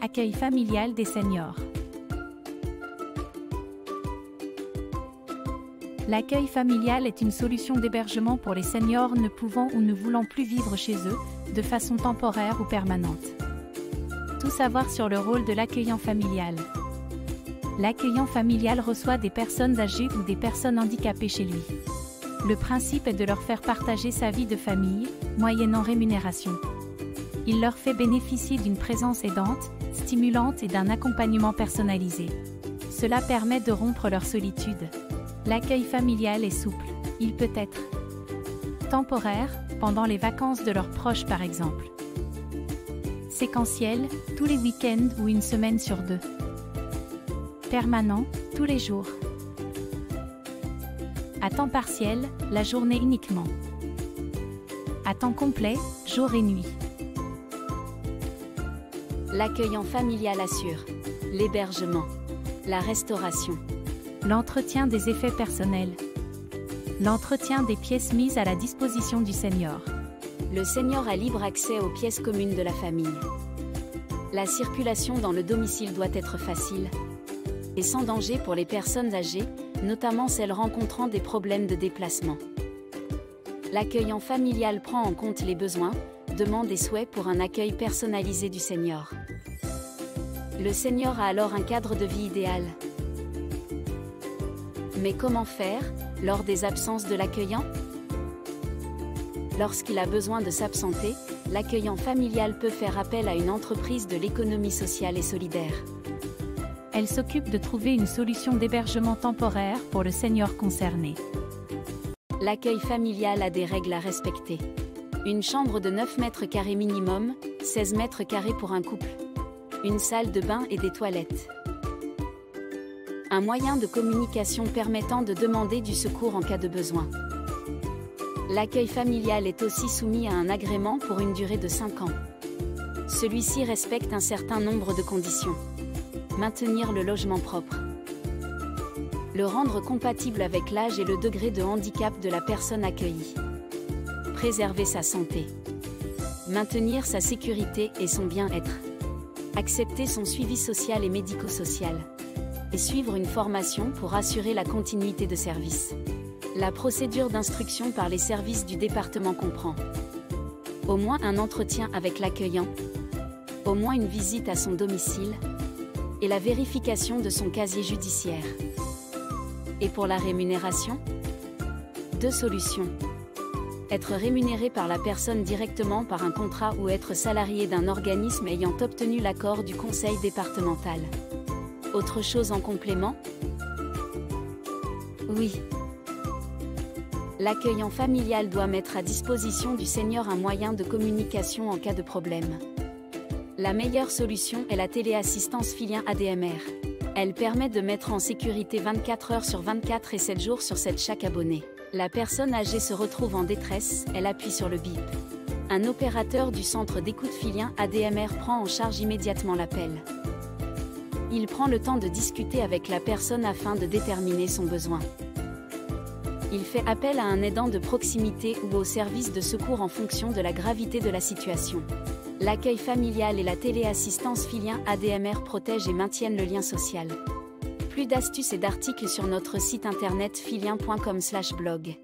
Accueil familial des seniors. L'accueil familial est une solution d'hébergement pour les seniors ne pouvant ou ne voulant plus vivre chez eux, de façon temporaire ou permanente. Tout savoir sur le rôle de l'accueillant familial. L'accueillant familial reçoit des personnes âgées ou des personnes handicapées chez lui. Le principe est de leur faire partager sa vie de famille, moyennant rémunération. Il leur fait bénéficier d'une présence aidante, stimulante et d'un accompagnement personnalisé. Cela permet de rompre leur solitude. L'accueil familial est souple. Il peut être temporaire, pendant les vacances de leurs proches par exemple. Séquentiel, tous les week-ends ou une semaine sur 2. Permanent, tous les jours. À temps partiel, la journée uniquement. À temps complet, jour et nuit. L'accueillant familial assure l'hébergement, la restauration, l'entretien des effets personnels, l'entretien des pièces mises à la disposition du senior. Le senior a libre accès aux pièces communes de la famille. La circulation dans le domicile doit être facile et sans danger pour les personnes âgées, notamment celles rencontrant des problèmes de déplacement. L'accueillant familial prend en compte les besoins, demandes et souhaits pour un accueil personnalisé du senior. Le senior a alors un cadre de vie idéal. Mais comment faire, lors des absences de l'accueillant ? Lorsqu'il a besoin de s'absenter, l'accueillant familial peut faire appel à une entreprise de l'économie sociale et solidaire. Elle s'occupe de trouver une solution d'hébergement temporaire pour le senior concerné. L'accueil familial a des règles à respecter. Une chambre de 9 mètres carrés minimum, 16 mètres carrés pour un couple. Une salle de bain et des toilettes. Un moyen de communication permettant de demander du secours en cas de besoin. L'accueil familial est aussi soumis à un agrément pour une durée de 5 ans. Celui-ci respecte un certain nombre de conditions. Maintenir le logement propre. Le rendre compatible avec l'âge et le degré de handicap de la personne accueillie. Préserver sa santé. Maintenir sa sécurité et son bien-être. Accepter son suivi social et médico-social. Et suivre une formation pour assurer la continuité de service. La procédure d'instruction par les services du département comprend au moins un entretien avec l'accueillant, au moins une visite à son domicile, et la vérification de son casier judiciaire. Et pour la rémunération ? 2 solutions. Être rémunéré par la personne directement par un contrat ou être salarié d'un organisme ayant obtenu l'accord du conseil départemental. Autre chose en complément ? Oui. L'accueillant familial doit mettre à disposition du senior un moyen de communication en cas de problème. La meilleure solution est la téléassistance Filien ADMR. Elle permet de mettre en sécurité 24 heures sur 24 et 7 jours sur 7 chaque abonné. La personne âgée se retrouve en détresse, elle appuie sur le bip. Un opérateur du centre d'écoute Filien ADMR prend en charge immédiatement l'appel. Il prend le temps de discuter avec la personne afin de déterminer son besoin. Il fait appel à un aidant de proximité ou au service de secours en fonction de la gravité de la situation. L'accueil familial et la téléassistance Filien ADMR protègent et maintiennent le lien social. Plus d'astuces et d'articles sur notre site internet filien.com/blog.